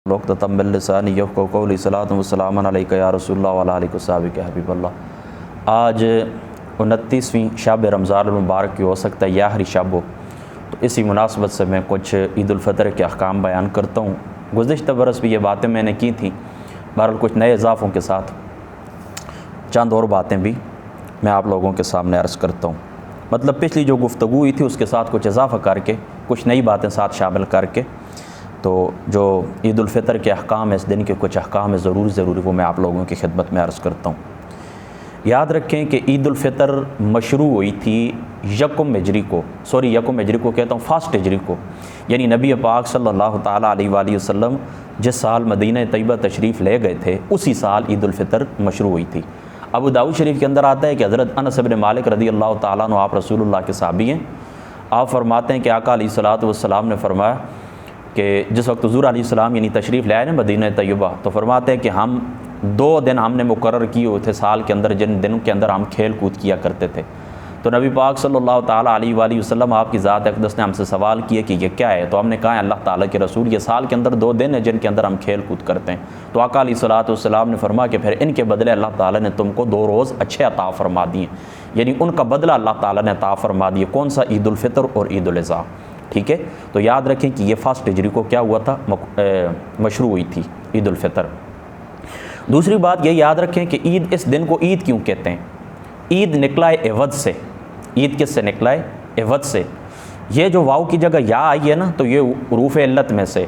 लसानी यफ़क़हू सलातु वस्सलामु अलैका या रसूलल्लाह व अला आलिका व अस्हाबिका या हबीबल्लाह। आज 29वीं शब रमज़ान मुबारक की हो सकता है या आखिरी शब हो, तो इसी मुनासबत से मैं कुछ ईद उल फ़ितर के अहकाम बयान करता हूँ। गुज़िश्ता बरस भी ये बातें मैंने की थी, बहरहाल कुछ नए इजाफ़ों के साथ चंद और बातें भी मैं आप लोगों के सामने अर्ज़ करता हूँ। मतलब पिछली जो गुफ्तगू हुई थी उसके साथ कुछ इजाफ़ा करके, कुछ नई बातें साथ शामिल करके, तो जो ईद उल फ़ितर के अहकाम है, इस दिन के कुछ अहकाम है ज़रूरी वो मैं आप लोगों की खिदमत में अर्ज़ करता हूँ। याद रखें कि ईद उल फ़ितर मशरू हुई थी यकम हिजरी को कहता हूँ फर्स्ट हिजरी को, यानी नबी पाक सल्लल्लाहु ताला अलैहि वसल्लम जिस साल मदीना तैयबा तशरीफ़ ले गए थे उसी साल ईद उल फ़ितर मशरू हुई थी। अबू दाऊद शरीफ के अंदर आता है कि हज़रत अनस इब्न मालिक रज़ी अल्लाह ताला अन्हु आप रसूलुल्लाह के सहाबी हैं। आप फरमाते हैं कि आका अलैहिस्सलातु वस्सलाम ने फरमाया कि जिस वक्त हुज़ूर अलैहिस्सलाम यानी तशरीफ़ ले आए ना मदीना तैयबा, तो फरमाते हैं कि हम 2 दिन हमने मुकर्रर किए हुए थे साल के अंदर, जिन दिनों के अंदर हम खेल कूद किया करते थे। तो नबी पाक सल्लल्लाहु ताला अलैहि वसल्लम आपकी ज़ात अक़दस ने हमसे सवाल किया कि ये क्या है, तो हमने कहा अल्लाह ताला के रसूल ये साल के अंदर 2 दिन है जिनके अंदर हम खेल कूद करते हैं। तो आका अलैहिस्सलातु वस्सलाम ने फरमाया कि फिर इनके बदले अल्लाह ताला ने तुमको 2 रोज़ अच्छे अता फरमा दिए, यानी उनका बदला अल्लाह ताला ने अता फरमा दिए। कौन सा? ईद उल फ़ितर और ईद उल अज़हा। ठीक है, तो याद रखें कि ये फर्स्ट हिजरी को क्या हुआ था, मशरू हुई थी ईद उल फ़ितर। दूसरी बात ये याद रखें कि ईद, इस दिन को ईद क्यों कहते हैं? ईद निकला है एवद से। ईद किससे निकला है? एवद से। ये जो वाव की जगह या आई है ना, तो ये रूफ़ इल्लत में से,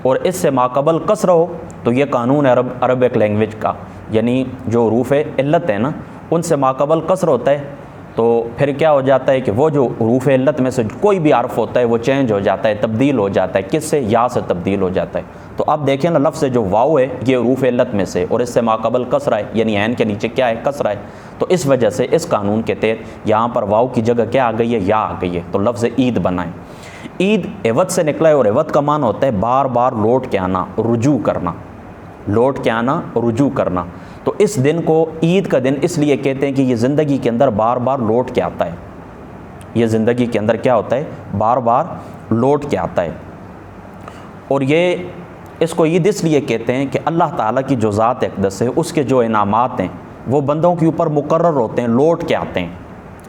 और इससे माकबल कसर हो तो ये कानून है अरबिक लैंग्वेज का, यानी जो रूफ़ इल्लत है ना उनसे माकबल कसर होता है, तो फिर क्या हो जाता है कि वो जो रूफ़ इल्लत में से कोई भी हर्फ होता है वो चेंज हो जाता है, तब्दील हो जाता है। किससे? या से तब्दील हो जाता है। तो अब देखें ना, लफ्ज़ जो वाव है ये रूफ़ इल्लत में से और इससे माकबल कसरा है, यानी ऐन के नीचे क्या है? कसरा है। तो इस वजह से इस कानून के तहत यहाँ पर वाव की जगह क्या आ गई है? या आ गई है, तो लफ्ज़ ईद बनाए। ईद एवद से निकला है और एवद का मान होता है बार बार लौट के आना, रुजू करना, लौट के आना, रुजू करना। तो इस दिन को ईद का दिन इसलिए कहते हैं कि ये ज़िंदगी के अंदर बार बार लौट के आता है। ये ज़िंदगी के अंदर क्या होता है? बार बार लौट के आता है। और ये इसको ईद इसलिए कहते हैं कि अल्लाह ताला की जो ज़ात अक़दस है उसके जो इनामात हैं वो बंदों के ऊपर मुकर्रर होते हैं, लौट के आते हैं।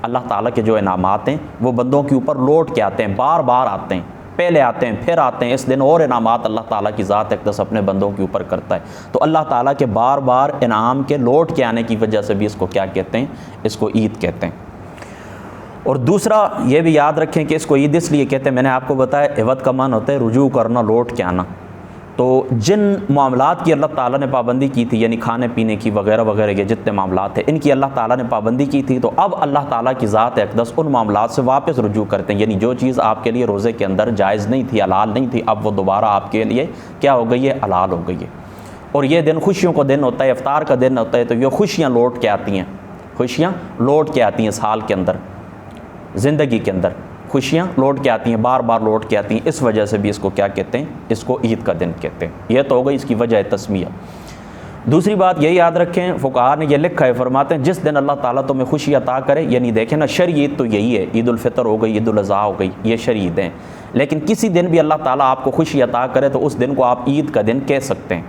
अल्लाह ताला के जो इनामात हैं वो बंदों के ऊपर लौट के आते हैं, बार बार आते हैं, पहले आते हैं फिर आते हैं। इस दिन और इनामात अल्लाह ताला की ज़ात अक़दस अपने बंदों के ऊपर करता है। तो अल्लाह ताला के बार बार इनाम के लौट के आने की वजह से भी इसको क्या कहते हैं? इसको ईद कहते हैं। और दूसरा ये भी याद रखें कि इसको ईद इसलिए कहते हैं, मैंने आपको बताया एवद का मान होता है रुजू करना, लौट के आना। तो जिन मामलात की अल्लाह ताला ने पाबंदी की थी, यानी खाने पीने की वगैरह वगैरह के जितने मामलात थे इनकी अल्लाह ताला ने पाबंदी की थी, तो अब अल्लाह ताला की ज़ात अक़दस उन मामलात से वापस रुजू करते हैं। यानी जो चीज़ आपके लिए रोज़े के अंदर जायज़ नहीं थी, हलाल नहीं थी, अब वो दोबारा आपके लिए क्या हो गई है? हलाल हो गई है। और ये दिन खुशियों का दिन होता है, इफ्तार का दिन होता है, तो ये खुशियाँ लौट के आती हैं, खुशियाँ लौट के आती हैं साल के अंदर, ज़िंदगी के अंदर खुशियाँ लौट के आती हैं, बार बार लौट के आती हैं। इस वजह से भी इसको क्या कहते हैं? इसको ईद का दिन कहते हैं। यह तो हो गई इसकी वजह तस्मिया। दूसरी बात यही याद रखें, फुक़हा ने यह लिखा है, फरमाते हैं जिस दिन अल्लाह ताला तुम्हें खुशी अता करे, यानी देखें ना शरई ईद तो यही है, ईद उल फ़ितर हो गई, ईद उल अज़हा हो गई, ये शरई ईद हैं। लेकिन किसी दिन भी अल्लाह ताला आपको खुशी अता करे तो उस दिन को आप ईद का दिन कह सकते हैं।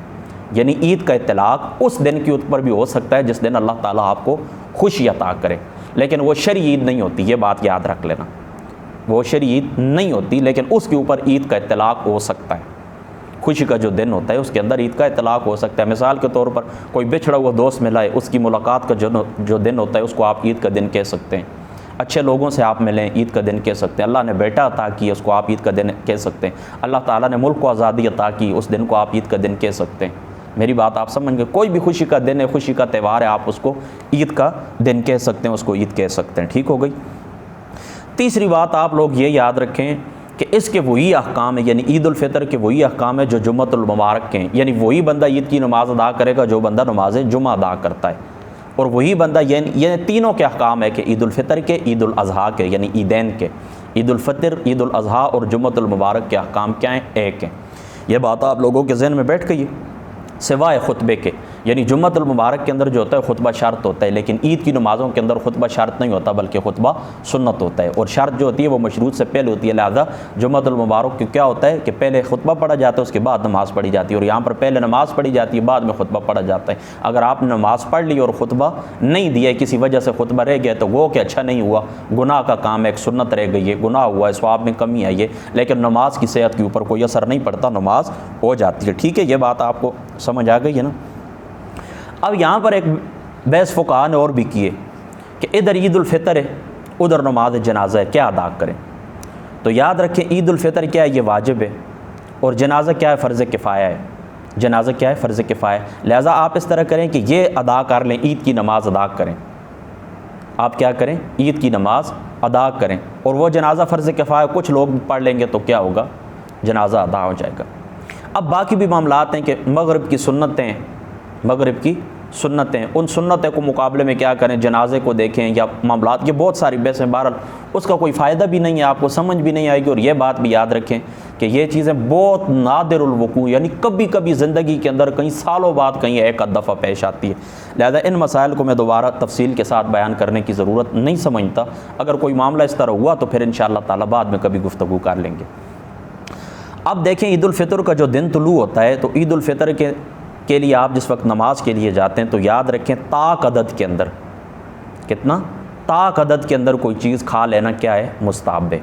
यानी ईद का इत्तलाक़ उस दिन के ऊपर भी हो सकता है जिस दिन अल्लाह ताला आपको खुशी अता करे, लेकिन वो शरई ईद नहीं होती, ये बात याद रख लेना। वो शरई ईद नहीं होती, लेकिन उसके ऊपर ईद का इत्तलाक़ हो सकता है। खुशी का जो दिन होता है उसके अंदर ईद का इत्तलाक़ हो सकता है। मिसाल के तौर पर कोई बिछड़ा हुआ दोस्त मिला है, उसकी मुलाकात का जो दिन होता है उसको आप ईद का दिन कह सकते हैं। अच्छे लोगों से आप मिलें, ईद का दिन कह सकते हैं। अल्लाह ने बेटा अता की, उसको आप ईद का दिन कह सकते हैं। अल्लाह ताला ने मुल्क को आज़ादी अता की, उस दिन को आप ईद का दिन कह सकते हैं। मेरी बात आप समझ गए? कोई भी खुशी का दिन है, खुशी का त्यौहार है, आप उसको ईद का दिन कह सकते हैं, उसको ईद कह सकते हैं। ठीक हो गई। तीसरी बात आप लोग ये याद रखें कि इसके वही अहकाम है, यानी ईद उल फ़ितर के वही अहकाम है जो जुम्मतुल मुबारक के हैं, यानी वही बंदा ईद की नमाज़ अदा करेगा जो बंदा नमाज जुम्मा अदा करता है, और वही बंदा ये तीनों के अहकाम है कि ईद उल फ़ितर के, ईद उल अज़हा के, यानी ईदैन के, ईद उल फ़ितर, ईद उल अज़हा और जुम्मतुल मुबारक के अहकाम क्या हैं? एक हैं। ये बात आप लोगों के ज़हन में बैठ गई है सिवाय खुतबे के, यानी जुम्मतुल मुबारक के अंदर जो होता है खुतबा शर्त होता है, लेकिन ईद की नमाज़ों के अंदर खुतबा शर्त नहीं होता बल्कि खुतबा सुन्नत होता है, और शर्त जो होती है वो मशरूत से पहले होती है। लिहाजा जुम्मतुल मुबारक क्या होता है कि पहले खुतबा पढ़ा जाता है, उसके बाद नमाज़ पढ़ी जाती है, और यहाँ पर पहले नमाज़ पढ़ी जाती है, बाद में खुतबा पढ़ा जाता है। अगर आपने नमाज़ पढ़ ली और खुतबा नहीं दिया, किसी वजह से खुतबा रह गया, तो वो कि अच्छा नहीं हुआ, गुनाह का काम है, एक सुन्नत रह गई है, गुनाह हुआ है, सवाब में कमी आई है, लेकिन नमाज की सेहत के ऊपर कोई असर नहीं पड़ता, नमाज हो जाती है। ठीक है, ये बात आपको समझ आ गई है ना। अब यहाँ पर एक बहस फुक़हा ने और भी किए कि इधर ईद उल फितर है, उधर नमाज जनाजा है, क्या अदा करें। तो याद रखें, ईद उल फितर क्या है, ये वाजिब है, और जनाजा क्या है, फ़र्ज़ किफ़ाया है। जनाजा क्या है, फ़र्ज़ किफ़ाया। लिहाजा आप इस तरह करें कि ये अदा कर लें, ईद की नमाज़ अदा करें। आप क्या करें, ईद की नमाज़ अदा करें, और वो जनाजा फ़र्ज़ किफ़ाया कुछ लोग पढ़ लेंगे तो क्या होगा, जनाजा अदा हो जाएगा। अब बाकी भी मामलात हैं कि मगरिब की सुन्नतें, मगरिब की सुन्नतें, उन सुन्नतों को मुकाबले में क्या करें, जनाजे को देखें या मामलात, ये बहुत सारी बहस हैं। बहरहाल उसका कोई फ़ायदा भी नहीं है, आपको समझ भी नहीं आएगी। और ये बात भी याद रखें कि ये चीज़ें बहुत नादिरुल वक़ू, यानी कभी कभी ज़िंदगी के अंदर कहीं सालों बाद कहीं एक दफ़ा पेश आती है। लिहाजा इन मसाइल को मैं दोबारा तफसील के साथ बयान करने की ज़रूरत नहीं समझता। अगर कोई मामला इस तरह हुआ तो फिर इंशाअल्लाह ताला बाद में कभी गुफ्तगू कर लेंगे। अब देखें, ईद उल फितर का जो दिन तुलू होता है, तो ईद उल फितर के लिए आप जिस वक्त नमाज के लिए जाते हैं तो याद रखें ताक अदद के अंदर, कितना, ताक अदद के अंदर कोई चीज़ खा लेना क्या है, मुस्ताहब है।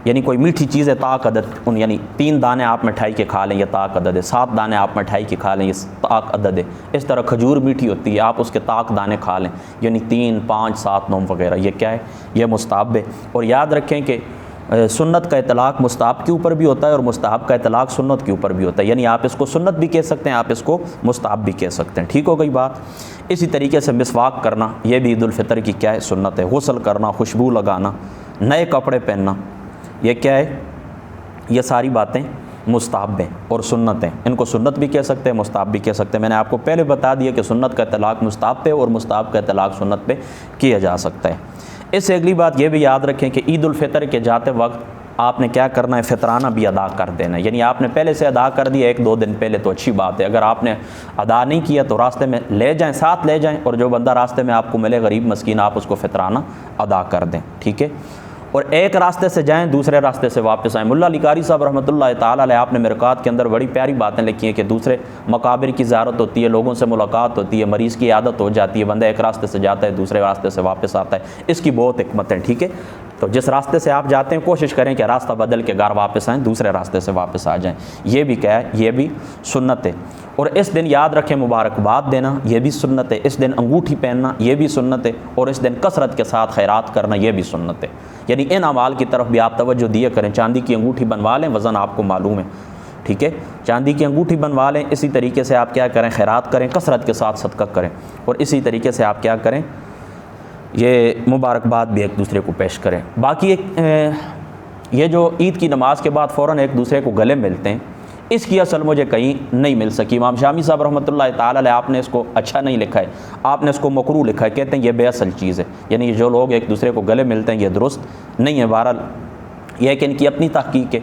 यानी कोई मीठी चीज़ है, ताक अदद, यानी 3 दाने आप मिठाई के खा लें, ये ताक अदद है। 7 दाने आप मिठाई के खा लें, ये ताक अदद है। इस तरह खजूर मीठी होती है, आप उसके ताक दाने खा लें, यानी 3, 5, 7, 9 वगैरह, ये क्या है, ये मुस्ताहब है। और याद रखें कि सुन्नत का इतलाक़ मुस्ताहब के ऊपर भी होता है और मुस्ताहब का इतलाक़ सुन्नत के ऊपर भी होता है। यानी आप इसको सुन्नत भी कह सकते हैं, आप इसको मुस्ताहब भी कह सकते हैं। ठीक हो गई बात। इसी तरीके से मिसवाक करना, यह भी ईद उल फितर की क्या है, सुन्नत है। गुस्ल करना, खुशबू लगाना, नए कपड़े पहनना, ये क्या है, ये सारी बातें मुस्ताहब हैं और सुन्नत हैं। इनको सुन्नत भी कह सकते हैं, मुस्ताहब भी कह सकते हैं। मैंने आपको पहले बता दिया कि सुन्नत का इतलाक़ मुस्ताहब पे और मुस्ताहब का इतलाक़ सुन्नत पे किया जा सकता है। इससे अगली बात ये भी याद रखें कि ईद उल फितर के जाते वक्त आपने क्या करना है, फितराना भी अदा कर देना है। यानी आपने पहले से अदा कर दिया 1-2 दिन पहले तो अच्छी बात है। अगर आपने अदा नहीं किया तो रास्ते में ले जाएं, साथ ले जाएं, और जो बंदा रास्ते में आपको मिले गरीब मस्कीन, आप उसको फितराना अदा कर दें। ठीक है, और एक रास्ते से जाएं, दूसरे रास्ते से वापस आएँ। मुल्ला अली कारी साहब रहमतुल्लाह ताला अलैह, आपने मिरकात के अंदर बड़ी प्यारी बातें लिखी हैं कि दूसरे मकाबिर की ज़ियारत होती है, लोगों से मुलाकात होती है, मरीज़ की आदत हो जाती है, बंदा एक रास्ते से जाता है, दूसरे रास्ते से वापस आता है। इसकी बहुत हिकमत है। ठीक है, तो जिस रास्ते से आप जाते हैं कोशिश करें कि रास्ता बदल के घर वापस आएँ, दूसरे रास्ते से वापस आ जाएँ। ये भी क्या है, ये भी सुन्नत है। और इस दिन याद रखें, मुबारकबाद देना, ये भी सुन्नत है। इस दिन अंगूठी पहनना, ये भी सुन्नत है। और इस दिन कसरत के साथ खैरात करना, ये भी सुन्नत है। यानी इन अमाल की तरफ भी आप तवज्जो दिया करें। चांदी की अंगूठी बनवा लें, वज़न आपको मालूम है, ठीक है, चांदी की अंगूठी बनवा लें। इसी तरीके से आप क्या करें, खैरात करें, कसरत के साथ सदका करें। और इसी तरीके से आप क्या करें, ये मुबारकबाद भी एक दूसरे को पेश करें। बाकी ये जो ईद की नमाज़ के बाद फ़ौरन एक दूसरे को गले मिलते हैं, इसकी असल मुझे कहीं नहीं मिल सकी। इमाम शामी साहब रहमतुल्लाह ताला अलैह, आपने इसको अच्छा नहीं लिखा है, आपने इसको मकरू लिखा है। कहते हैं ये बेअसल चीज़ है, यानी जो लोग एक दूसरे को गले मिलते हैं ये दुरुस्त नहीं है। बहरहाल यह है कि इनकी अपनी तहकीक है,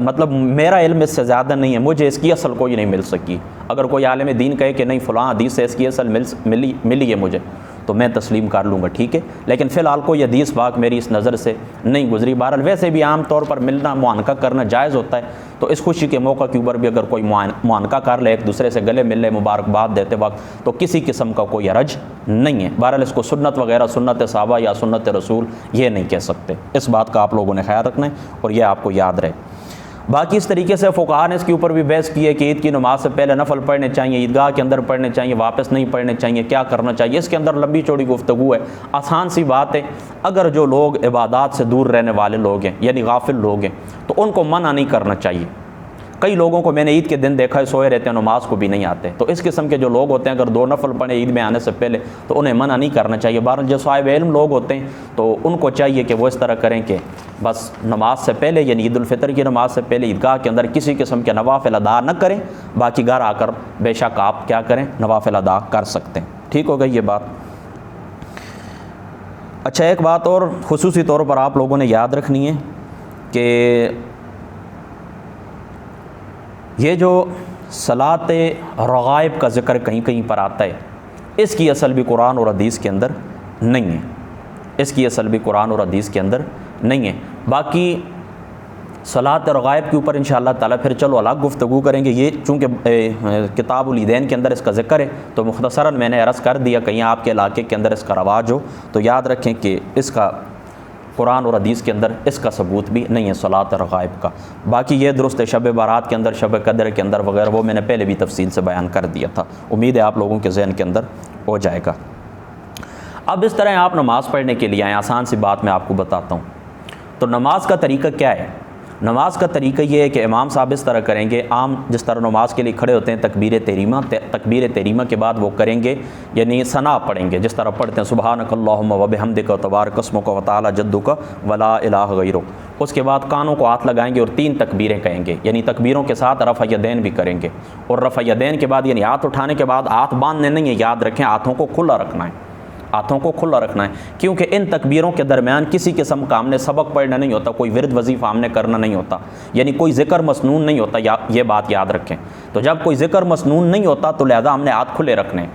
मतलब मेरा इल्म इससे ज़्यादा नहीं है, मुझे इसकी असल कोई नहीं मिल सकी। अगर कोई आलिम दीन कहे कि नहीं फ़लाँ हदीस से इसकी असल मिली है मुझे, तो मैं तस्लीम कर लूँगा, ठीक है। लेकिन फ़िलहाल कोई हदीस पाक मेरी इस नज़र से नहीं गुजरी। बहरहाल वैसे भी आम तौर पर मिलना, मुआनका करना जायज़ होता है, तो इस खुशी के मौका के ऊपर भी अगर कोई मुआनका कर ले, एक दूसरे से गले मिल ले मुबारकबाद देते वक्त, तो किसी किस्म का कोई हरज नहीं है। बहरहाल इसको सुन्नत वगैरह, सुन्नत सहाबा या सुन्नत रसूल ये नहीं कह सकते। इस बात का आप लोगों ने ख्याल रखना है और यह आपको याद रहे। बाकी इस तरीके से फ़ुक़हा ने इसके ऊपर भी बहस की है कि ईद की नमाज से पहले नफल पढ़ने चाहिए, ईदगाह के अंदर पढ़ने चाहिए, वापस नहीं पढ़ने चाहिए, क्या करना चाहिए। इसके अंदर लंबी चौड़ी गुफ्तगू है। आसान सी बात है, अगर जो लोग इबादत से दूर रहने वाले लोग हैं, यानी गाफिल लोग हैं, तो उनको मना नहीं करना चाहिए। कई लोगों को मैंने ईद के दिन देखा है, सोए रहते हैं, नमाज को भी नहीं आते। तो इस किस्म के जो लोग होते हैं, अगर 2 नफल पढ़े ईद में आने से पहले, तो उन्हें मना नहीं करना चाहिए। बहरहाल जो साहिब इल्म लोग होते हैं, तो उनको चाहिए कि वो इस तरह करें कि बस नमाज से पहले, यानी ईद उल फितर की नमाज से पहले ईदगाह के अंदर किसी किस्म के नवाफिल अदा न करें। बाकी घर आकर बेशक आप क्या करें, नवाफिल अदा कर सकते हैं। ठीक हो गई ये बात। अच्छा, एक बात और खुसूसी तौर पर आप लोगों ने याद रखनी है कि ये जो सलात रग़ाइब का ज़िक्र कहीं कहीं पर आता है, इसकी असल भी कुरान और हदीस के अंदर नहीं है, इसकी असल भी कुरान और हदीस के अंदर नहीं है। बाकी सलात रग़ाइब के ऊपर इंशाअल्लाह ताला फिर चलो अलग गुफ्तगू करेंगे। ये चूँकि किताबुल ईदैन के अंदर इसका ज़िक्र है तो मुख्तसरन मैंने अर्ज़ कर दिया, कहीं आपके इलाके के अंदर इसका रवाज हो तो याद रखें कि इसका कुरान और हदीस के अंदर इसका सबूत भी नहीं है सलात रग़ाइब का। बाकी ये दुरुस्त है शब बारात के अंदर, शब कदर के अंदर वगैरह, वो मैंने पहले भी तफसील से बयान कर दिया था, उम्मीद है आप लोगों के जहन के अंदर हो जाएगा। अब इस तरह आप नमाज़ पढ़ने के लिए आएँ, आसान सी बात मैं आपको बताता हूँ। तो नमाज का तरीका क्या है? नमाज का तरीका ये है कि इमाम साहब इस तरह करेंगे, आम जिस तरह नमाज के लिए खड़े होते हैं तकबीर तहरीमा के बाद वो करेंगे, यानी सना पढ़ेंगे जिस तरह पढ़ते हैं सुबहानकल्लाहुम्मा व बिहम्दिका तबारक अस्मुका व तआला जद्दुका वला इलाहा गैरुक। उसके बाद कानों को हाथ लगाएंगे और 3 तकबीरें कहेंगे, यानी तकबीरों के साथ रफ़ा यदैन भी करेंगे। और रफ़ा यदैन के बाद यानी हाथ उठाने के बाद हाथ बांधने नहीं है, याद रखें हाथों को खुला रखना है, हाथों को खुला रखना है, क्योंकि इन तकबीरों के दरमियान किसी किस्म का हमने सबक पढ़ना नहीं होता, कोई विरद वजीफ़ा हमने करना नहीं होता, यानी कोई ज़िक्र मसनून नहीं होता, ये बात याद रखें। तो जब कोई ज़िक्र मसनून नहीं होता तो लिहाजा हमने हाथ खुले रखने,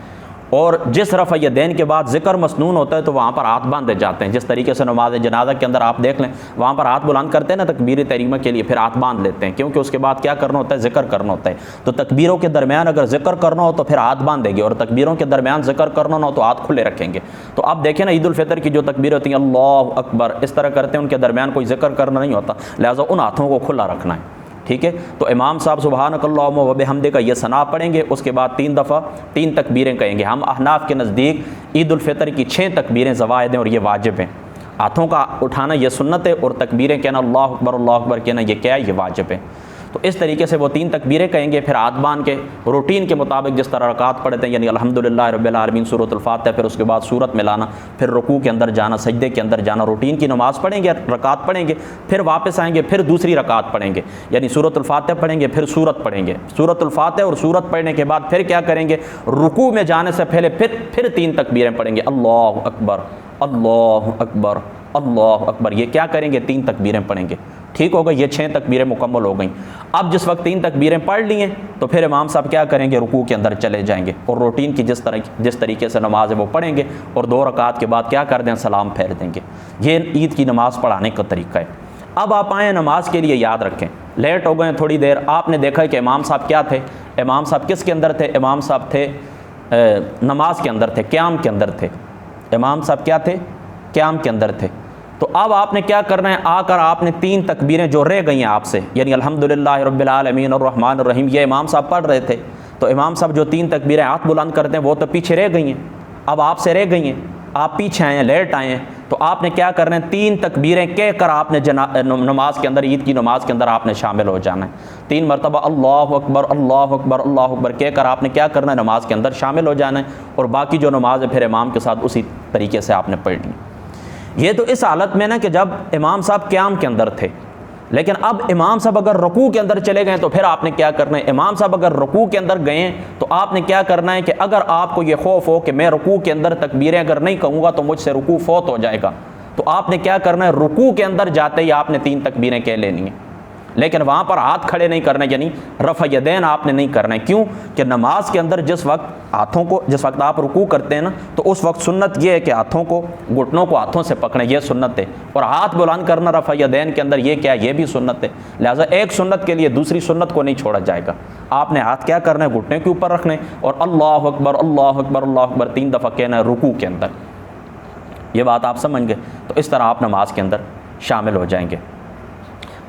और जिस रफ़ा यदैन के बाद ज़िक्र मसनून होता है तो वहाँ पर हाथ बांधे जाते हैं। जिस तरीके से नमाज जनाजा के अंदर आप देख लें, वहाँ पर हाथ बुलंद करते हैं ना तकबीर तहरीमा के लिए, फिर हाथ बांध लेते हैं, क्योंकि उसके बाद क्या करना होता है, ज़िक्र करना होता है। तो तकबीरों के दरमियान अगर ज़िक्र करना हो तो फिर हाथ बांधेंगे, और तकबीरों के दरमियान ज़िक्र करना हो तो हाथ खुले रखेंगे। तो आप देखें ना, ईद उल फितर की जो तकबीर होती हैं अल्लाहु अकबर इस तरह करते हैं, उनके दरमियान कोई ज़िक्र करना नहीं होता, लिहाजा उन हाथों को खुला रखना है, ठीक है। तो इमाम साहब सुबहानकल्लाहुम्मा व बिहम्दिका ये सना पढ़ेंगे, उसके बाद 3 दफ़ा 3 तकबीरें कहेंगे। हम अहनाफ के नज़दीक ईद उल फितर की 6 तकबीरें ज़वाइद हैं और ये वाजिब हैं। हाथों का उठाना ये सुन्नत है और तकबीरें कहना अल्लाहु अकबर कहना ये क्या है, ये वाजिब है। तो इस तरीके से वो 3 तकबीरें कहेंगे, फिर हाथ बांध के रूटीन के मुताबिक जिस तरह रकात पढ़ते हैं, यानी अल्हम्दुलिल्लाह रब्बिल आलमीन सूरतुल फातिहा, फिर उसके बाद सूरत मिलाना, फिर रुकू के अंदर जाना, सजदे के अंदर जाना, रूटीन की नमाज़ पढ़ेंगे, रकात पढ़ेंगे, फिर वापस आएंगे, फिर दूसरी रकात पढ़ेंगे, यानी सूरतुल फातिहा पढ़ेंगे, फिर सूरत पढ़ेंगे, सूरतुल फातिहा और सूरत पढ़ने के बाद फिर क्या करेंगे, रुकू में जाने से पहले फिर 3 तकबीरें पढ़ेंगे अल्लाहु अकबर अल्लाहु अकबर अल्लाहु अकबर। ये क्या करेंगे, 3 तकबीरें पढ़ेंगे, ठीक हो गई, ये 6 तकबीरें मुकम्मल हो गई। अब जिस वक्त 3 तकबीरें पढ़ ली हैं तो फिर इमाम साहब क्या करेंगे, रुकू के अंदर चले जाएंगे और रूटीन की जिस तरीके से नमाज है वो पढ़ेंगे, और 2 रकात के बाद क्या कर दें, सलाम फेर देंगे। ये ईद की नमाज़ पढ़ाने का तरीका है। अब आप आएँ नमाज के लिए, याद रखें लेट हो गए थोड़ी देर, आपने देखा है कि इमाम साहब क्या थे, इमाम साहब किस के अंदर थे, इमाम साहब थे नमाज के अंदर थे, क़याम के अंदर थे। इमाम साहब क्या थे, क़याम के अंदर थे। तो अब आपने क्या करना है, आकर आपने 3 तकबीरें जो रह गई हैं आपसे, यानी अल्हम्दुलिल्लाह रब्बिल आलमीन अर्रहमान अर्रहीम, ये इमाम साहब पढ़ रहे थे, तो इमाम साहब जो 3 तकबीरें हाथ बुलंद करते हैं वो तो पीछे रह गई हैं, अब आपसे रह गई हैं, आप पीछे आए हैं, लेट आए हैं, तो आपने क्या करना है, 3 तकबीरें कहकर आपने नमाज के अंदर, ईद की नमाज के अंदर आपने शामिल हो जाना है। 3 मरतबा अल्लाहु अकबर अल्लाहु अकबर अल्लाहु अकबर कहकर आपने क्या करना है, नमाज के अंदर शामिल हो जाना है, और बाकी जो नमाज है फिर इमाम के साथ उसी तरीके से आपने पढ़नी। ये तो इस हालत में ना कि जब इमाम साहब क़याम के अंदर थे, लेकिन अब इमाम साहब अगर रुकू के अंदर चले गए तो फिर आपने क्या करना है, इमाम साहब अगर रुकू के अंदर गए तो आपने क्या करना है कि अगर आपको ये खौफ हो कि मैं रुकू के अंदर तकबीरें अगर नहीं कहूँगा तो मुझसे रुकू फौत हो जाएगा, तो आपने क्या करना है, रुकू के अंदर जाते ही आपने 3 तकबीरें कह लेनी है, लेकिन वहाँ पर हाथ खड़े नहीं करना, यानी रफ़ा यदैन आपने नहीं करना है। क्यों कि नमाज के अंदर जिस वक्त आप रुकू करते हैं ना, तो उस वक्त सुन्नत ये है कि हाथों को, घुटनों को हाथों से पकड़ें, ये सुन्नत है, और हाथ बुलंद करना रफ़ा यदैन के अंदर ये क्या है, ये भी सुन्नत है। लिहाजा एक सुन्नत के लिए दूसरी सुन्नत को नहीं छोड़ा जाएगा। आपने हाथ क्या करना है, घुटने के ऊपर रखने, और अल्लाहु अकबर अल्लाहु अकबर अल्लाहु अकबर 3 दफ़ा कहना है रुकू के अंदर। ये बात आप समझ गए, तो इस तरह आप नमाज के अंदर शामिल हो जाएंगे।